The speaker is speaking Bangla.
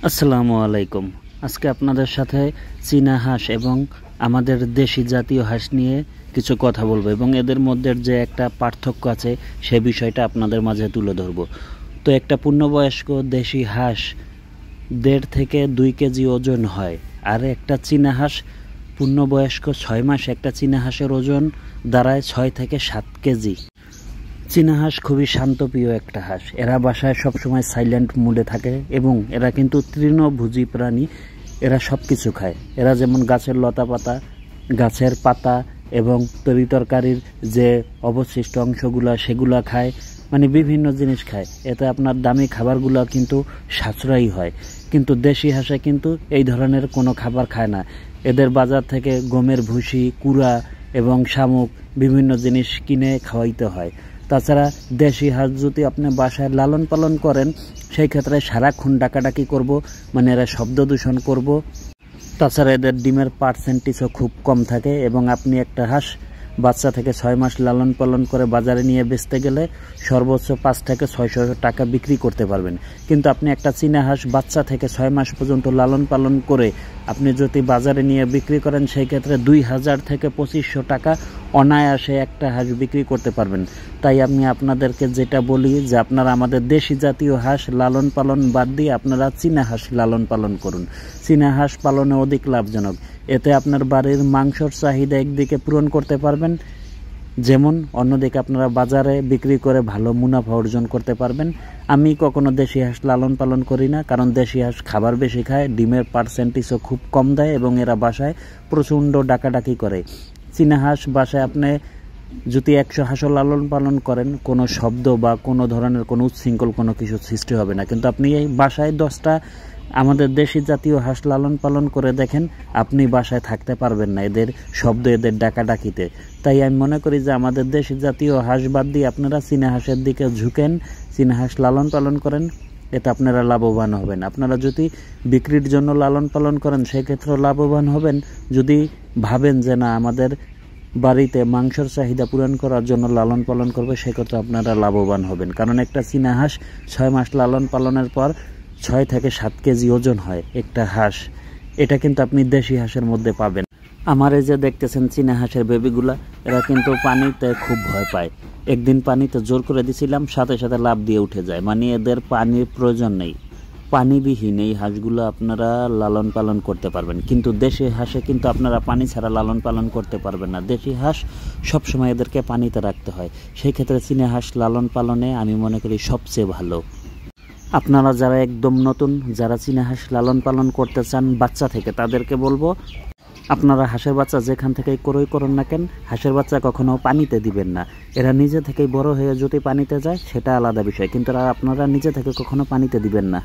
আসসালামু আলাইকুম। আজকে আপনাদের সাথে চীনা হাঁস এবং আমাদের দেশি জাতীয় হাঁস নিয়ে কিছু কথা বলবো এবং এদের মধ্যে যে একটা পার্থক্য আছে সেই বিষয়টা আপনাদের মাঝে তুলে ধরব। তো একটা পূর্ণবয়স্ক দেশি হাঁস 1.5 থেকে 2 কেজি ওজন হয়, আর একটা চীনা হাঁস পূর্ণবয়স্ক 6 মাস একটা চীনা হাঁসের ওজন দাঁড়ায় 6 থেকে 7 কেজি। চীনা হাঁস খুবই শান্তপ্রিয় একটা হাঁস। এরা বাসায় সবসময় সাইলেন্ট মুডে থাকে এবং এরা কিন্তু তৃণভোজী প্রাণী। এরা সব কিছু খায়। এরা যেমন গাছের লতা পাতা, গাছের পাতা এবং তরিতরকারির যে অবশিষ্ট অংশগুলো সেগুলো খায়, মানে বিভিন্ন জিনিস খায়। এতে আপনার দামি খাবারগুলো কিন্তু সাশ্রয়ী হয়। কিন্তু দেশি হাঁসে কিন্তু এই ধরনের কোনো খাবার খায় না। এদের বাজার থেকে গমের ভুসি, কুড়া এবং শামুক বিভিন্ন জিনিস কিনে খাওয়াইতে হয়। তাছাড়া দেশি হাঁস যদি আপনি বাসায় লালন পালন করেন, সেই ক্ষেত্রে সারাক্ষণ ডাকাডাকি করব, মানে এরা শব্দ দূষণ করব। তাছাড়া এদের ডিমের পার্সেন্টেজও খুব কম থাকে এবং আপনি একটা হাঁস বাচ্চা থেকে 6 মাস লালন পালন করে বাজারে নিয়ে বেচতে গেলে সর্বোচ্চ 5 থেকে 600 টাকা বিক্রি করতে পারবেন। কিন্তু আপনি একটা চীনা হাঁস বাচ্চা থেকে 6 মাস পর্যন্ত লালন পালন করে আপনি যদি বাজারে নিয়ে বিক্রি করেন, সেই ক্ষেত্রে 2000 থেকে 2500 টাকা অনায়াসে একটা হাঁস বিক্রি করতে পারবেন। তাই আমি আপনাদেরকে যেটা বলি যে আপনারা আমাদের দেশি জাতীয় হাঁস লালন পালন বাদ দিয়ে আপনারা চীনা হাঁস লালন পালন করুন। চীনা হাঁস পালনে অধিক লাভজনক। এতে আপনার বাড়ির মাংসর চাহিদা একদিকে পূরণ করতে পারবেন, যেমন অন্যদিকে আপনারা বাজারে বিক্রি করে ভালো মুনাফা অর্জন করতে পারবেন। আমি কখনো দেশি হাঁস লালন পালন করি না, কারণ দেশি হাঁস খাবার বেশি খায়, ডিমের পার্সেন্টেজও খুব কম দেয় এবং এরা বাসায় প্রচণ্ড ডাকাডাকি করে। চীনা হাঁস বাসায় আপনি যদি 100 হাঁসও লালন পালন করেন, কোনো শব্দ বা কোনো ধরনের কোনো উচ্ছৃঙ্খল কোনো কিছু সৃষ্টি হবে না। কিন্তু আপনি এই বাসায় 10টা আমাদের দেশি জাতীয় হাঁস লালন পালন করে দেখেন, আপনি বাসায় থাকতে পারবেন না এদের শব্দ, এদের ডাকাডাকিতে। তাই আমি মনে করি যে আমাদের দেশি জাতীয় হাঁস বাদ দিয়ে আপনারা চীনা হাঁসের দিকে ঝুঁকেন, চীনা হাঁস লালন পালন করেন, এতে আপনারা লাভবান হবেন। আপনারা যদি বিক্রির জন্য লালন পালন করেন, সেক্ষেত্রেও লাভবান হবেন। যদি ভাবেন যে না আমাদের বাড়িতে মাংসের চাহিদা পূরণ করার জন্য লালন পালন করবে, সেক্ষেত্রে আপনারা লাভবান হবেন। কারণ একটা চীনা হাঁস 6 মাস লালন পালনের পর 6 থেকে 7 কেজি ওজন হয় একটা হাঁস। এটা কিন্তু আপনি দেশি হাঁসের মধ্যে পাবেন। আমার এই যে দেখতেছেন চীনা হাঁসের বেবিগুলা, এরা কিন্তু পানিতে খুব ভয় পায়। একদিন পানিতে জোর করে দিছিলাম, সাথে সাথে লাফ দিয়ে উঠে যায়। মানে এদের পানির প্রয়োজন নেই। পানিবিহীন এই হাঁসগুলো আপনারা লালন পালন করতে পারবেন। কিন্তু দেশি হাঁসে কিন্তু আপনারা পানি ছাড়া লালন পালন করতে পারবেন না। দেশি হাঁস সবসময় এদেরকে পানিতে রাখতে হয়। সেই ক্ষেত্রে চীনা হাঁস লালন পালনে আমি মনে করি সবচেয়ে ভালো। আপনারা যারা একদম নতুন, যারা চীনা হাঁস লালন পালন করতে চান বাচ্চা থেকে, তাদেরকে বলবো আপনারা হাঁসের বাচ্চা যেখান থেকেই ক্রয় করুন না কেন, হাঁসের বাচ্চা কখনো পানিতে দিবেন না। এরা নিজে থেকেই বড় হয়ে যদি পানিতে যায় সেটা আলাদা বিষয়, কিন্তু আপনারা নিজে থেকে কখনো পানিতে দিবেন না।